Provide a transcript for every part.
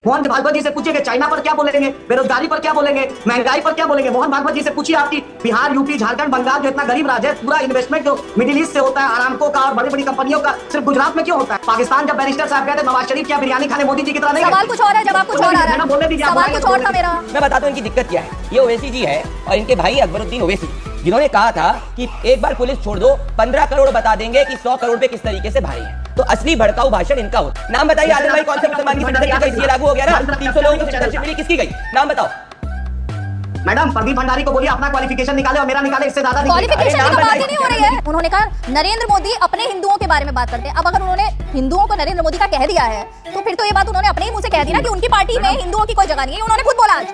मोहन भागवत जी से पूछिए कि चाइना पर क्या बोलेंगे, बेरोजगारी पर क्या बोलेंगे, महंगाई पर क्या बोलेंगे। मोहन भागवत जी से पूछिए आपकी बिहार, यूपी, झारखंड, बंगाल जो इतना गरीब राज्य है, पूरा इन्वेस्टमेंट जो मिडिल ईस्ट से होता है, आरामको का और बड़ी बड़ी कंपनियों का, सिर्फ गुजरात में क्यों होता है? पाकिस्तान जब बैरिस्टर साहब गए थे नवाज शरीफ क्या बिरयानी खाने मोदी जी की तरह नहीं? सवाल कुछ और है, जवाब कुछ और आ रहा है। बोलने दीजिए, सवाल कुछ और था मेरा। मैं बताता हूँ इनकी दिक्कत क्या है। ये ओवैसी जी है और इनके भाई अकबरुद्दीन ओवैसी, जिन्होंने कहा था कि एक बार पुलिस छोड़ दो, 15 करोड़ बता देंगे कि 100 करोड़ पे किस तरीके से भारी है। तो असली भड़काऊ भाषण इनका होता। नाम बताइए आदिल भाई, कौन से मुसलमान की सिटीजनशिप लागू हो गया ना? 300 लोगों को सिटीजनशिप मिली, किसकी गई? नाम बताओ। मैडम प्रदीप भंडारी को बोलिए अपना क्वालिफिकेशन निकाले और मेरा निकाले, इससे ज्यादा क्वालिफिकेशन की तो बात ही नहीं हो रही है। उन्होंने कहा नरेंद्र मोदी अपने हिंदुओं के बारे में बात करते हैं। अब अगर उन्होंने हिंदुओं को नरेंद्र मोदी का कह दिया है तो फिर तो ये बात उन्होंने अपने ही मुंह से कह दी ना कि उनकी पार्टी में हिंदुओं की कोई जगह नहीं है। उन्होंने खुद बोला आज।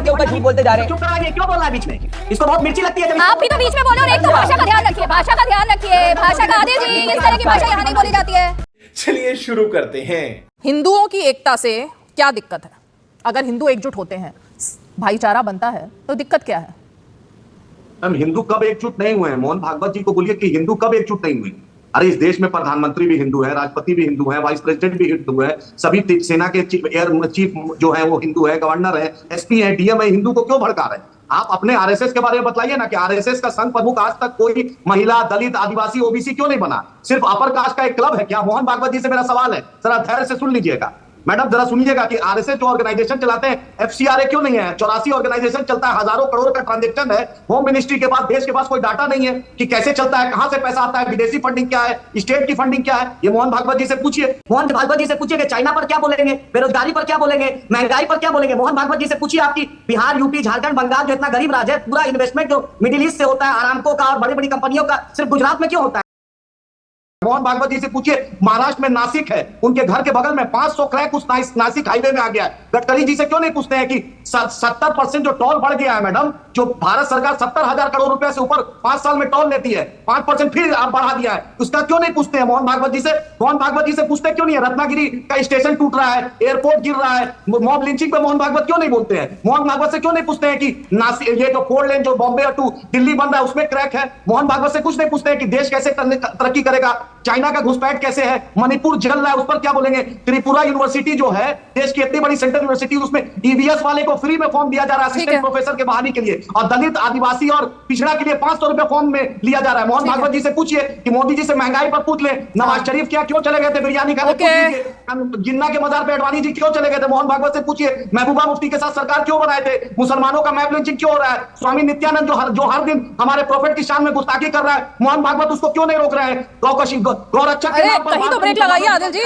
के ऊपर झूठ बोलते जा रहे हैं। चुप कराइए, क्यों बोल रहा है बीच में? इसको बहुत मिर्ची लगती है। आप भी तो बीच में बोलो। एक तो भाषा का ध्यान रखिए, भाषा का ध्यान रखिए, भाषा का। आदिल जी, इस तरह की भाषा यहाँ नहीं बोली जाती है। चलिए शुरू करते हैं। हिंदुओं की एकता से क्या दिक्कत है? अगर हिंदू एकजुट होते हैं, भाईचारा बनता है, तो दिक्कत क्या है? हम हिंदू कब एकजुट नहीं हुए हैं? मोहन भागवत जी को बोलिए कि हिंदू कब एकजुट नहीं हुए? अरे इस देश में प्रधानमंत्री भी हिंदू है, राष्ट्रपति भी हिंदू है, वाइस प्रेसिडेंट भी हिंदू है, सभी सेना के चीफ जो है वो हिंदू है, गवर्नर है, एसपी है, डीएम है। हिंदू को क्यों भड़का रहे हैं आप? अपने आरएसएस के बारे में बताइए ना कि आरएसएस का संघ प्रमुख आज तक कोई महिला, दलित, आदिवासी, ओबीसी क्यों नहीं बना? सिर्फ अपर कास्ट का एक क्लब है क्या? मोहन भागवत जी से मेरा सवाल है, जरा धैर्य से सुन लीजिएगा। मैडम जरा सुनिएगा कि आरएसएस जो ऑर्गेनाइजेशन चलाते हैं, एफसीआरए क्यों नहीं है? 84 ऑर्गेनाइजेशन चलता है, हजारों करोड़ का ट्रांजैक्शन है। होम मिनिस्ट्री के बाद देश के पास कोई डाटा नहीं है कि कैसे चलता है, कहां से पैसा आता है, विदेशी फंडिंग क्या है, स्टेट की फंडिंग क्या है। ये मोहन भागवत जी से पूछिए। मोहन भागवत जी से पूछिए कि चाइना पर क्या बोलेंगे, बेरोजगारी पर क्या बोलेंगे, महंगाई पर क्या बोलेंगे। मोहन भागवत जी से पूछिए आपकी बिहार, यूपी, झारखंड, बंगाल जो इतना गरीब राज्य है, पूरा इन्वेस्टमेंट जो मिडिल ईस्ट से होता है, आरामको का और बड़ी बड़ी कंपनियों का, सिर्फ गुजरात में क्यों होता है? मोहन भागवत जी से पूछिए महाराष्ट्र में नासिक है, उनके घर के बगल में 500 क्रैक उस नासिक हाईवे में आ गया है। गडकरी जी से क्यों नहीं पूछते हैं कि 70% जो टोल बढ़ गया है मैडम, जो भारत सरकार 70,000 करोड़ रुपए से ऊपर 5 साल में टोल लेती है, 5% फिर आप बढ़ा दिया है, उसका क्यों नहीं पूछते हैं मोहन भागवत जी से? मोहन भागवत जी से पूछते क्यों नहीं है? रत्नागिरी का स्टेशन टूट रहा है, एयरपोर्ट गिर रहा है, मॉब लिंचिंग पे मोहन भागवत क्यों नहीं बोलते हैं? मोहन भागवत से क्यों नहीं पूछते हैं कि नासिक, ये जो 4 लेन जो बॉम्बे टू दिल्ली बन रहा है उसमें क्रैक है? मोहन भागवत से कुछ नहीं पूछते हैं कि देश कैसे तरक्की करेगा, चाइना का घुसपैठ कैसे है, मणिपुर जल रहा है उस पर क्या बोलेंगे, त्रिपुरा यूनिवर्सिटी जो है देश की इतनी बड़ी सेंट्रल यूनिवर्सिटी, उसमें ईवीएस वाले को फ्री में फॉर्म दिया जा रहा है असिस्टेंट प्रोफेसर के बहाली के लिए, और दलित, आदिवासी और पिछड़ा के लिए 500 रुपए फॉर्म में लिया जा रहा है। मोहन भागवत जी से पूछिए कि मोदी जी से महंगाई पर पूछ ले, नवाज शरीफ क्या क्यों चले गए थे बिरयानी खाने, जिन्ना के मजार पे अडवाणी जी क्यों चले गए थे? मोहन भागवत से पूछिए महबूबा मुफ्ती के साथ सरकार क्यों बनाए थे? मुसलमानों का मैप लिंचिंग क्यों हो रहा है? स्वामी नित्यानंद जो हर दिन हमारे प्रोफेट की शान में गुस्ताखी कर रहा है, मोहन भागवत उसको क्यों नहीं रोक रहे हैं? गौरक्षा कहीं तो ब्रेक लगाइए आदिल जी।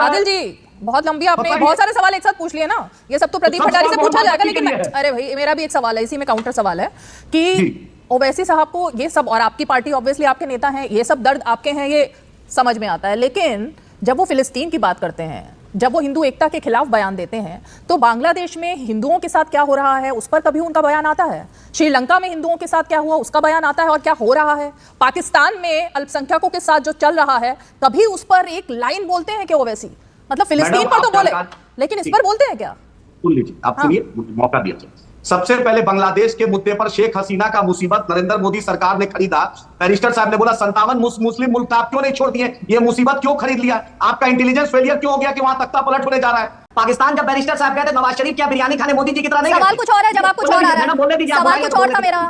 आदिल जी, बहुत लंबी आपने बहुत सारे सवाल एक साथ पूछ लिए ना। ये सब तो प्रदीप भंडारी से पूछा जाएगा, लेकिन अरे भाई मेरा भी एक सवाल है, इसी में काउंटर सवाल है कि ओवैसी साहब को ये सब, और आपकी पार्टी ऑब्वियसली आपके नेता हैं, ये सब दर्द आपके हैं, ये समझ में आता है। लेकिन जब वो फिलिस्तीन की बात करते हैं, जब वो हिंदू एकता के खिलाफ बयान देते हैं, तो बांग्लादेश में हिंदुओं के साथ क्या हो रहा है उस पर कभी उनका बयान आता है? श्रीलंका में हिंदुओं के साथ क्या हुआ उसका बयान आता है और क्या हो रहा है? पाकिस्तान में अल्पसंख्यकों के साथ जो चल रहा है, कभी उस पर एक लाइन बोलते हैं कि ओवैसी? मतलब फिलिस्तीन पर तो बोले, लेकिन इस पर बोलते हैं क्या? सुन लीजिए, आप सुनिए, मौका दिया। सबसे पहले बांग्लादेश के मुद्दे पर शेख हसीना का मुसीबत नरेंद्र मोदी सरकार ने खरीदा। बैरिस्टर साहब ने बोला 57 मुस्लिम मुल्क आप क्यों नहीं छोड़ दिए? ये मुसीबत क्यों खरीद लिया? आपका इंटेलिजेंस फेलियर क्यों हो गया कि वहां तख्ता पलट होने जा रहा है? पाकिस्तान जब बैरिस्टर साहब गए थे नवाज शरीफ क्या बिरयानी खाने मोदी जी की तरह नहीं? सवाल कुछ और है, जवाब कुछ और आ रहा है। बोलने दीजिए, सवाल कुछ और था मेरा।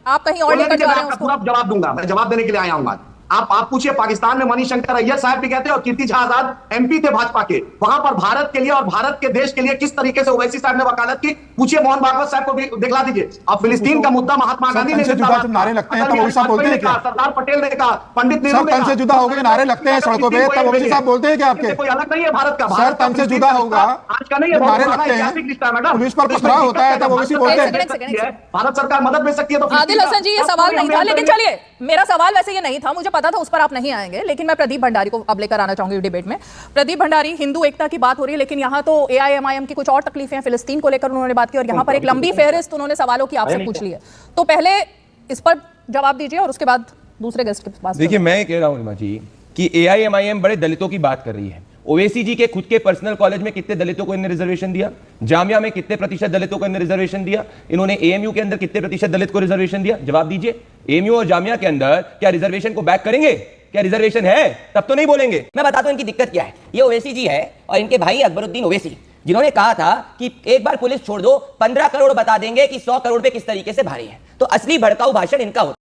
आप कहीं और लेकर जा रहे हैं उसको। पूरा जवाब दूंगा, मैं जवाब देने के लिए आया हूं आज। आप पूछिए, पाकिस्तान में मणिशंकर अय्यर साहब भी कहते हैं और कीर्ति झा आजाद एमपी थे भाजपा के, वहां पर भारत के लिए और भारत के देश के लिए किस तरीके से ओवैसी साहब ने वकालत की, पूछिए मोहन भागवत साहब को भी दिखला दीजिए। अब फिलिस्तीन का मुद्दा महात्मा गांधी ने नारे लगते हैं तब ओवैसी साहब बोलते हैं क्या? सरदार पटेल ने कहा, पंडित नेहरू ने कहा, तन से जुदा हो गए नारे लगते हैं सड़कों पे, तब ओवैसी साहब बोलते हैं क्या आपके? कोई अलग नहीं है भारत का, सर तन से जुदा होगा आज का नहीं है, नारे लगते हैं, पुलिस पर पथराव होता है तब ओवैसी बोलते हैं। भारत सरकार मदद मिल सकती है तो। आदिल हसन जी, ये सवाल नहीं था, लेकिन चलिए मेरा सवाल वैसे ये नहीं था, मुझे पता था उस पर आप नहीं आएंगे, लेकिन मैं प्रदीप भंडारी को अब लेकर आना चाहूंगी डिबेट में। प्रदीप भंडारी, हिंदू एकता की बात हो रही है, लेकिन यहाँ तो एआईएमआईएम की कुछ और तकलीफें हैं, फिलिस्तीन को लेकर उन्होंने बात की, और यहाँ पर एक लंबी फेहरिस्त उन्होंने सवालों की आपसे पूछ ली है। तो पहले इस पर जवाब दीजिए और उसके बाद दूसरे गेस्ट के पास। देखिए, मैं कह रहा हूं जी कि एआईएमआईएम बड़े दलितों की बात कर रही है। ओवैसी जी के खुद के पर्सनल कॉलेज में कितने दलितों को इन्होंने रिजर्वेशन दिया? जामिया में कितने प्रतिशत दलितों को इन्होंने रिजर्वेशन दिया? इन्होंने एएमयू के अंदर कितने प्रतिशत दलित को रिजर्वेशन दिया? जवाब दीजिए। एएमयू और जामिया के अंदर क्या रिजर्वेशन को बैक करेंगे? क्या रिजर्वेशन है? तब तो नहीं बोलेंगे। मैं बताता हूं इनकी दिक्कत क्या है। ये ओवैसी जी है और इनके भाई अकबरुद्दीन ओवैसी, जिन्होंने कहा था कि एक बार पुलिस छोड़ दो, 15 करोड़ बता देंगे कि 100 करोड़ पे किस तरीके से भारी है। तो असली भड़काऊ भाषण इनका होता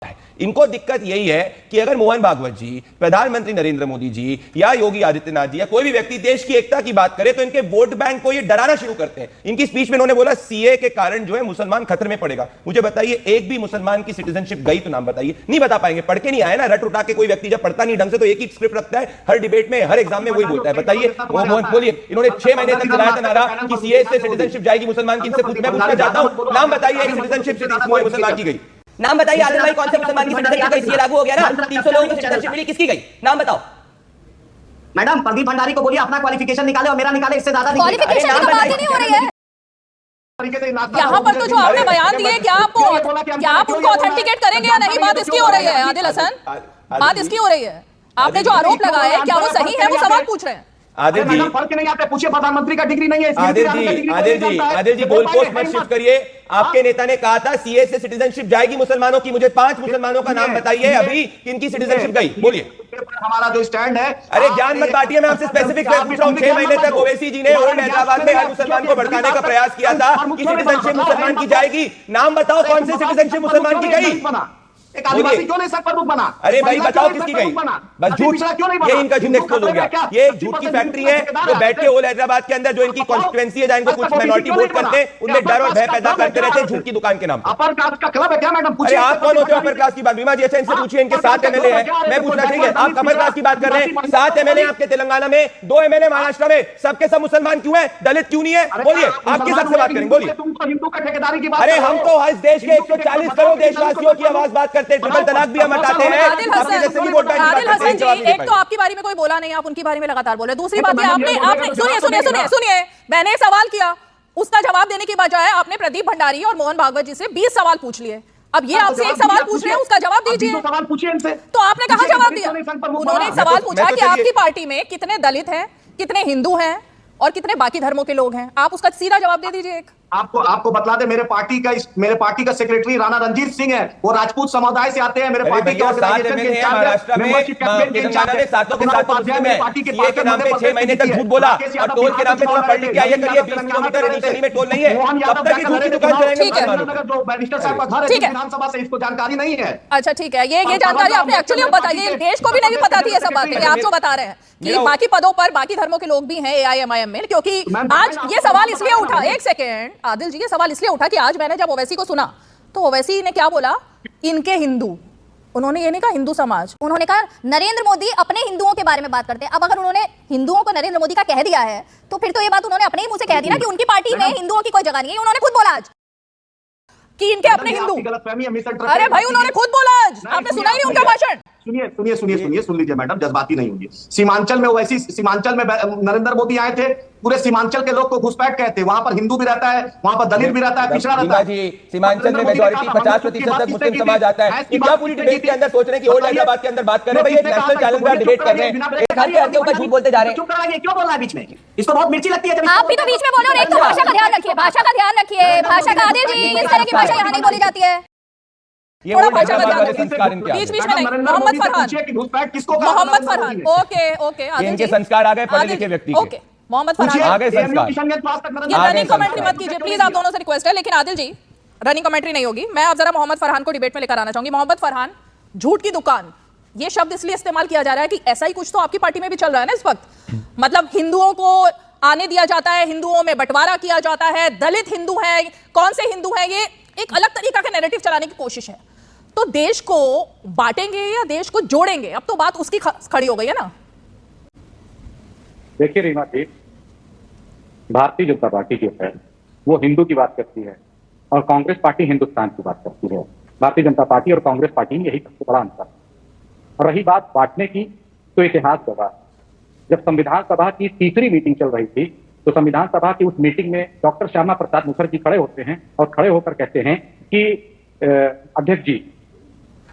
है। इनको दिक्कत यही है कि अगर मोहन भागवत जी, प्रधानमंत्री नरेंद्र मोदी जी या योगी आदित्यनाथ जी या कोई भी व्यक्ति देश की एकता की बात करे तो इनके वोट बैंक को ये डराना शुरू करते हैं। इनकी स्पीच में इन्होंने बोला सीए के कारण जो है मुसलमान खतरे में पड़ेगा। मुझे बताइए एक भी मुसलमान की सिटीजनशिप गई तो नाम बताइए। नहीं बता पाएंगे, पढ़ के नहीं आए ना। रट उठा के कोई व्यक्ति जब पढ़ता नहीं ढंग से तो एक ही स्क्रिप्ट रखता है, हर डिबेट में हर एग्जाम में वही बोलता है। बताइए मोहन, बोलिए। इन्होंने 6 महीने तक चलाया था नारा कि सीए से सिटीजनशिप जाएगी मुसलमान की। इनसे मैं पूछना चाहता हूं, नाम बताइए सिटीजनशिप मुसलमान की गई। नाम बताइए आदिल भाई, कौन से मुसलमान की सिटीजनशिप गई? सीए लागू हो गया ना, 300 लोगों को सिटीजनशिप मिली, किसकी गई? नाम बताओ। मैडम प्रदीप भंडारी को बोलिए अपना क्वालिफिकेशन निकाले और मेरा निकाले, इससे ज्यादा क्वालिफिकेशन की तो बात ही नहीं हो रही है। यहाँ पर तो जो आपने बयान दिए, क्या आप उनको ऑथेंटिकेट करेंगे या नहीं, बात इसकी हो रही है आदिल हसन, बात इसकी हो रही है। आपने जो आरोप लगाया है क्या वो सही है, वो सवाल पूछ रहे हैं। आदिल जी, फर्क नहीं आते, पूछिए प्रधानमंत्री का डिग्री नहीं है। आदिल जी गोल पोस्ट मत शिफ्ट करिए। आपके नेता ने कहा था सीए से सिटीजनशिप जाएगी मुसलमानों की। मुझे 5 मुसलमानों का नाम बताइए अभी किनकी सिटीजनशिप गई, बोलिए। हमारा जो स्टैंड है, अरे ज्ञान मत बांटिए, मैं आपसे स्पेसिफिक पूछ रहा हूं। 6 महीने तक ओवैसी जी ने ओल्ड हैदराबाद में हर मुसलमान को भड़काने का प्रयास किया था कि सिटीजनशिप मुसलमान की जाएगी। नाम बताओ कौन से सिटीजनशिप मुसलमान की गई? एक आदिवासी क्यों नहीं सर प्रमुख बना? अरे भाई बताओ किसकी गई? बस झूठ, ये इनका झूठ एक्सपोज हो गया। ये झूठ की फैक्ट्री है जो बैठ के ओल हैदराबाद के अंदर जो इनकी कॉन्स्टिट्यूएंसी है जहां इनको कुछ माइनॉरिटी वोट करते हैं उनमें डर और भय पैदा करते रहते हैं झूठ की दुकान के नाम पर। अपर कास्ट का क्लब है क्या मैडम? अरे आप कौन होते हो अपर कास्ट की बात? बीमा जी अच्छा इनसे पूछिए, इनके 7 एमएलए हैं। मैं पूछना चाहिए, आप अपर कास्ट की बात कर रहे हैं। 7 एमएलए आपके तेलंगाना में, 2 एमएलए महाराष्ट्र में, सबके सब मुसलमान क्यों है? दलित क्यों नहीं है? बोलिए, आपके सबसे बात करेंगे, बोलिए। तुम तो हिंदू का ठेकेदारी की बात। अरे हम तो इस देश के 140 करोड़ देशवासियों की आवाज बात करते हैं। ट्रिपल तलाक भी हम हटाते हैं। आदिल हसन जी, एक तो आपके बारे में कोई बोला नहीं, आप उनके बारे में लगातार बोल रहे हैं। दूसरी बात है आपने सुनिए, मैंने एक सवाल किया, उसका जवाब देने की बजाय आपने प्रदीप भंडारी और मोहन भागवत जी से 20 सवाल पूछ लिए। अब ये आपसे एक सवाल पूछ रहे हैं, उसका जवाब दीजिए। सवाल पूछिए इनसे। तो आपने कहा जवाब दिया? उन्होंने एक सवाल पूछा कि आपकी पार्टी में कितने दलित हैं, कितने हिंदू हैं और कितने बाकी धर्मों के लोग हैं। आप उसका सीधा जवाब दे दीजिए। एक आपको बतला दे, मेरे पार्टी का सेक्रेटरी राणा रंजीत सिंह है, वो राजपूत समुदाय से आते हैं। मेरे पार्टी के ऑर्गेनाइजेशन के महाराष्ट्र में सातों के साथ पार्टी के नाम पे 6 महीने तक झूठ बोला और टोल के नाम पे थोड़ा पढ़ लिख के आइए करिए। 20 किलोमीटर इनिशियली में टोल नहीं है, कब तक ये झूठ की दुकान चलाएंगे? जो बैरिस्टर साहब का घर है विधानसभा से, इसको जानकारी नहीं है। अच्छा ठीक है, ये जानकारी आपने एक्चुअली अब बताइए। देश को भी नहीं पता थी ये सब बातें, आप जो बता रहे हैं कि बाकी पदों पर बाकी धर्मों के लोग भी हैं एआईएमआईएम में। क्योंकि आज ये सवाल इसलिए उठा, एक सेकेंड आदिल जी, ये सवाल इसलिए उठा कि आज मैंने जब ओवैसी को सुना तो ओवैसी ने क्या बोला, इनके हिंदू, उन्होंने ये नहीं कहा हिंदू समाज, उन्होंने कहा नरेंद्र मोदी अपने हिंदुओं के बारे में बात करते हैं। अब अगर उन्होंने हिंदुओं को नरेंद्र मोदी का कह दिया है तो फिर तो ये बात उन्होंने अपने ही मुंह से कह दी ना कि उनकी पार्टी में हिंदुओं की कोई जगह नहीं है। उन्होंने खुद बोला आज कि इनके अपने हिंदू। अरे भाई उन्होंने खुद बोला आज, आपने सुना ही नहीं उनका भाषण? सुन लीजिए मैडम, जज्बाती नहीं होंगे। सीमांचल में वैसी, सीमांचल में नरेंद्र मोदी आए थे, पूरे सीमांचल के लोग को घुसपैठ कहते हैं। वहां पर हिंदू भी रहता है, वहां पर दलित भी रहता है, पिछड़ा रहता है। सीमांचल में मेजॉरिटी 50% तक मुस्लिम समाज आता है। क्या पूरी डिबेट के अंदर सोच रहे हैं कि ओल्ड हैदराबाद के अंदर बात कर रहे हैं? भाई एक नेशनल चैलेंज पर डिबेट कर रहे हैं, एक हर के ऊपर झूठ बोलते जा रहे हैं। चुप कराइए, क्यों बोल रहा है बीच में? इसको बहुत मिर्ची लगती है। आप भी तो बीच में बोल रहे हो। एक तो भाषा का ध्यान रखिए, भाषा का ध्यान रखिए, भाषा का। आदिल जी, इस तरह की भाषा यहाँ नहीं बोली जाती है। ये ओल्ड हैदराबाद वाले संस्कार इनके बीच में नहीं। मोहम्मद फरहान, ओके ये इनके संस्कार आ गए पढ़े लिखे व्यक्ति के। ओके मोहम्मद फरहान आ गए संस्कार। ये रनिंग कमेंट्री मत कीजिए प्लीज, आप दोनों से रिक्वेस्ट है। लेकिन आदिल जी, रनिंग कमेंट्री नहीं होगी। मैं अब जरा मोहम्मद फरहान को डिबेट में लेकर आना चाहूंगी। मोहम्मद फरहान, झूठ की दुकान, ये शब्द इसलिए इस्तेमाल किया जा रहा है कि ऐसा ही कुछ तो आपकी पार्टी में भी चल रहा है ना इस वक्त। मतलब हिंदुओं को आने दिया जाता है, हिंदुओं में बंटवारा किया जाता है, दलित हिंदू है, कौन से हिंदू है, ये एक अलग तरीका का नैरेटिव चलाने की कोशिश है। तो देश को बांटेंगे या देश को जोड़ेंगे, अब तो बात उसकी खड़ी हो गई है ना। देखिए रीमा जी, भारतीय जनता पार्टी जो है वो हिंदू की बात करती है और कांग्रेस पार्टी हिंदुस्तान की बात करती है। भारतीय जनता पार्टी और कांग्रेस पार्टी में यही सबसे बड़ा अंतर है। और रही बात बांटने की, तो इतिहास गवाह, जब संविधान सभा की तीसरी मीटिंग चल रही थी तो संविधान सभा की उस मीटिंग में डॉक्टर श्यामा प्रसाद मुखर्जी खड़े होते हैं और खड़े होकर कहते हैं कि अध्यक्ष जी,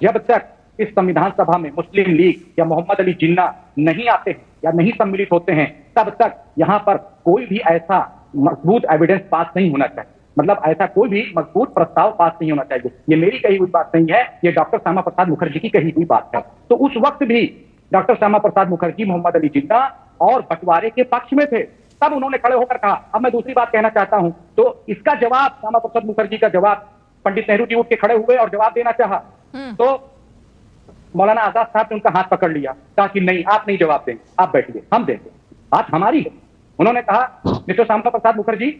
जब तक इस संविधान सभा में मुस्लिम लीग या मोहम्मद अली जिन्ना नहीं आते हैं या नहीं सम्मिलित होते हैं, तब तक यहाँ पर कोई भी ऐसा मजबूत एविडेंस पास नहीं होना चाहिए। मतलब ऐसा कोई भी मजबूत प्रस्ताव पास नहीं होना चाहिए। ये मेरी कही हुई बात नहीं है, ये डॉक्टर श्यामा प्रसाद मुखर्जी की कही हुई बात है। तो उस वक्त भी डॉक्टर श्यामा प्रसाद मुखर्जी मोहम्मद अली जिन्ना और बंटवारे के पक्ष में थे। तब उन्होंने खड़े होकर कहा। अब मैं दूसरी बात कहना चाहता हूं, तो इसका जवाब श्यामा प्रसाद मुखर्जी का जवाब, पंडित नेहरू जी उठ के खड़े हुए और जवाब देना चाहा, तो मौलाना आजाद साहब ने उनका हाथ पकड़ लिया, कहा कि नहीं, आप नहीं जवाब देंगे, आप बैठिए, हम देंगे, बात हमारी है। उन्होंने कहा, मिस्टर श्यामा प्रसाद मुखर्जी,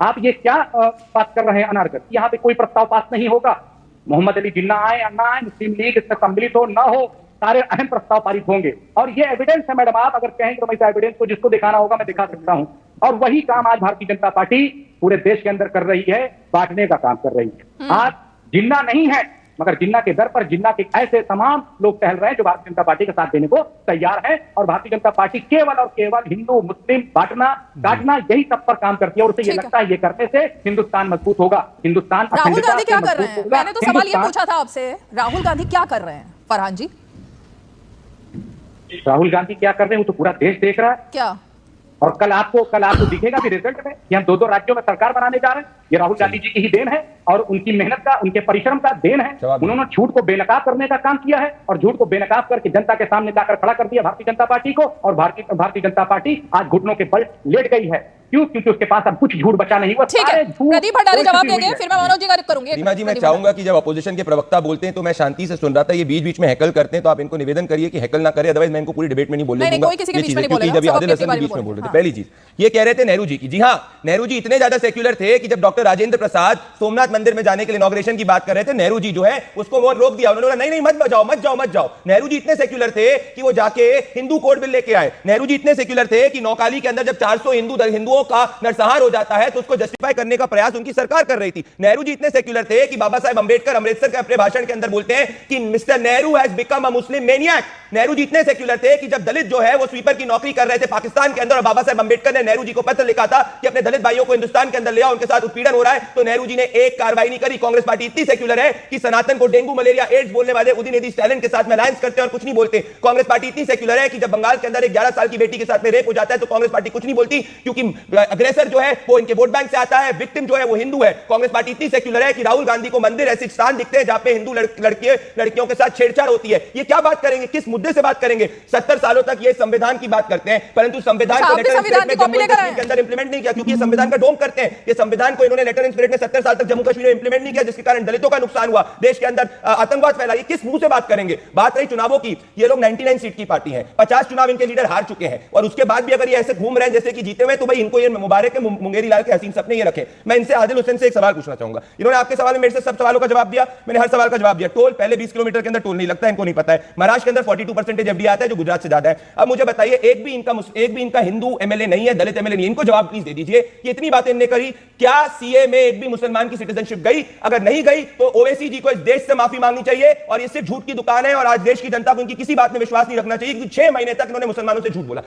आप ये क्या बात कर रहे हैं अनारगत, यहाँ पे कोई प्रस्ताव पास नहीं होगा, मोहम्मद अली जिन्ना आए या ना आए, मुस्लिम लीग इसमें सम्मिलित हो ना हो, सारे अहम प्रस्ताव पारित होंगे। और ये एविडेंस है मैडम, आप अगर कहेंगे तो मैं इस एविडेंस को जिसको दिखाना होगा मैं दिखा सकता हूं। और वही काम आज भारतीय जनता पार्टी पूरे देश के अंदर कर रही है, बांटने का काम कर रही है। आज जिन्ना नहीं है, मगर जिन्ना के दर पर जिन्ना के ऐसे तमाम लोग टहल रहे हैं जो भारतीय जनता पार्टी का साथ देने को तैयार है। और भारतीय जनता पार्टी केवल और केवल हिंदू मुस्लिम बांटना काटना यही सब पर काम करती है, और उसे ये लगता है ये करने से हिंदुस्तान मजबूत होगा, हिंदुस्तान राहुल गांधी क्या कर रहे हैं? मैंने तो सवाल ये पूछा था आपसे, राहुल गांधी क्या कर रहे हैं फरहान जी? राहुल गांधी क्या कर रहे हैं वो तो पूरा देश देख रहा है। क्या? और कल आपको दिखेगा भी रिजल्ट में कि हम 2-2 राज्यों में सरकार बनाने जा रहे हैं। ये राहुल गांधी जी की ही देन है और उनकी मेहनत का, उनके परिश्रम का देन है। उन्होंने झूठ को बेनकाब करने का काम किया है और झूठ को बेनकाब करके जनता के सामने लाकर खड़ा कर दिया भारतीय जनता पार्टी को। और भारतीय जनता पार्टी आज घुटनों के बल लेट गई है। क्यों? क्योंकि उसके पास अब कुछ झूठ बचा नहीं हुआ। ठीक है, प्रदीप भंडारी जवाब देंगे, फिर मैं मनोज जी का करूंगी। रीमा जी, मैं चाहूंगा कि जब अपोजिशन के प्रवक्ता बोलते हैं तो मैं शांति से सुन रहा था, ये बीच बीच में हैकल करते हैं, तो आप इनको निवेदन करिए कि हैकल ना करें, अदरवाइज मैं इनको पूरी डिबेट में नहीं बोलने दूंगा। क्योंकि जब आदिल हसन बीच में बोल रहे थे, पहली चीज ये कह रहे थे नेहरू जी की। जी हाँ, नेहरू जी इतने ज्यादा सेक्युलर थे कि जब डॉक्टर राजेंद्र प्रसाद सोमनाथ मंदिर में जाने के लिए इनॉग्रेशन की बात कर रहे थे, नेहरू जी जो है उसको वो रोक दिया। उन्होंने नहीं नहीं मत जाओ मत जाओ मत जाओ। नेहरू जी इतने सेक्युलर थे कि वो जाके हिंदू कोड बिल लेके आए। नेहरू जी इतने सेक्युलर थे कि नौकाली के अंदर जब 400 हिंदुओं का नरसंहार हो जाता है तो उसको जस्टिफाई करने का प्रयास उनकी सरकार कर रही थी। नेहरू जी इतने सेक्युलर थे कि बाबा साहेब अंबेडकर अमृतसर के अपने भाषण के अंदर बोलते हैं कि mister Nehru has become a Muslim maniac. Nehru ji इतने सेक्युलर थे कि जब दलित जो है वो स्वीपर की नौकरी कर रहे थे पाकिस्तान के अंदर, और बाबा साहेब अंबेडकर ने नेहरू जी को पत्र लिखा था कि अपने दलित भाइयों को हिंदुस्तान के अंदर ले आओ, उनके साथ उत्पीड़न हो रहा है, तो नेहरू जी ने एक कार्रवाई नहीं करी। कांग्रेस पार्टी इतनी सेक्युलर है कि सनातन को डेंगू मलेरिया एड्स बोलने वाले उदयनिधि स्टैलिन के साथ में अलायंस करते हैं और कुछ नहीं बोलते। कांग्रेस पार्टी इतनी सेक्युलर है कि जब बंगाल के अंदर एक 11 साल की बेटी के साथ में रेप हो जाता है तो कांग्रेस पार्टी कुछ नहीं बोलती, क्योंकि अग्रेसर जो है वो इनके वोट बैंक से आता है, विक्टिम जो है वो हिंदू है। कांग्रेस पार्टी इतनी सेक्युलर है कि राहुल गांधी को मंदिर ऐसे स्थान दिखते हैं जहां पे हिंदू लड़कियों के साथ छेड़छाड़ होती है। ये क्या बात करेंगे, किस मुद्दे से बात करेंगे? 70 सालों तक ये संविधान की बात करते हैं, परंतु संविधान को लेटर स्पिरिट में जम्मू कश्मीर के अंदर इंप्लीमेंट नहीं किया, क्योंकि ये संविधान का डोम करते हैं। ये संविधान को इन्होंने लेटर स्पिरिट में 70 साल तक जम्मू कश्मीर में इंप्लीमेंट नहीं किया, जिसके कारण दलितों का नुकसान हुआ, देश के अंदर आतंकवाद फैला। ये किस मुंह से बात करेंगे? बात रही चुनावों की, ये लोग 99 सीट की पार्टी है, 50 चुनाव इनके लीडर हार चुके हैं, और उसके बाद भी अगर ये ऐसे घूम रहे हैं जैसे कि जीते हुए, तो भाई इनको ये मुबारक है, मुंगेरी लाल के हसीन सपने ये रखे। मैं इनसे आदिल हुसैन से एक सवाल पूछना चाहूंगा। इन्होंने आपके सवाल में मेरे से सब सवालों का जवाब दिया, मैंने हर सवाल का जवाब दिया। टोल पहले 20 किलोमीटर के अंदर टोल नहीं लगता, इनको नहीं पता है। महाराष्ट्र के अंदर 42% एफडी आता है जो गुजरात से ज्यादा है। अब मुझे बताइए, एक भी इनका हिंदू एमएलए नहीं है, दलित एमएलए नहीं है, इनको जवाब प्लीज दे दीजिए। ये इतनी बातें इन्होंने करी, क्या सीए में एक भी मुसलमान की सिटीजनशिप गई? अगर नहीं गई तो ओवैसी जी को इस देश से माफी मांगनी चाहिए, और ये सिर्फ झूठ की दुकान है, और आज देश की जनता को इनकी किसी बात में विश्वास नहीं रखना चाहिए, क्योंकि 6 महीने तक इन्होंने मुसलमानों से झूठ बोला।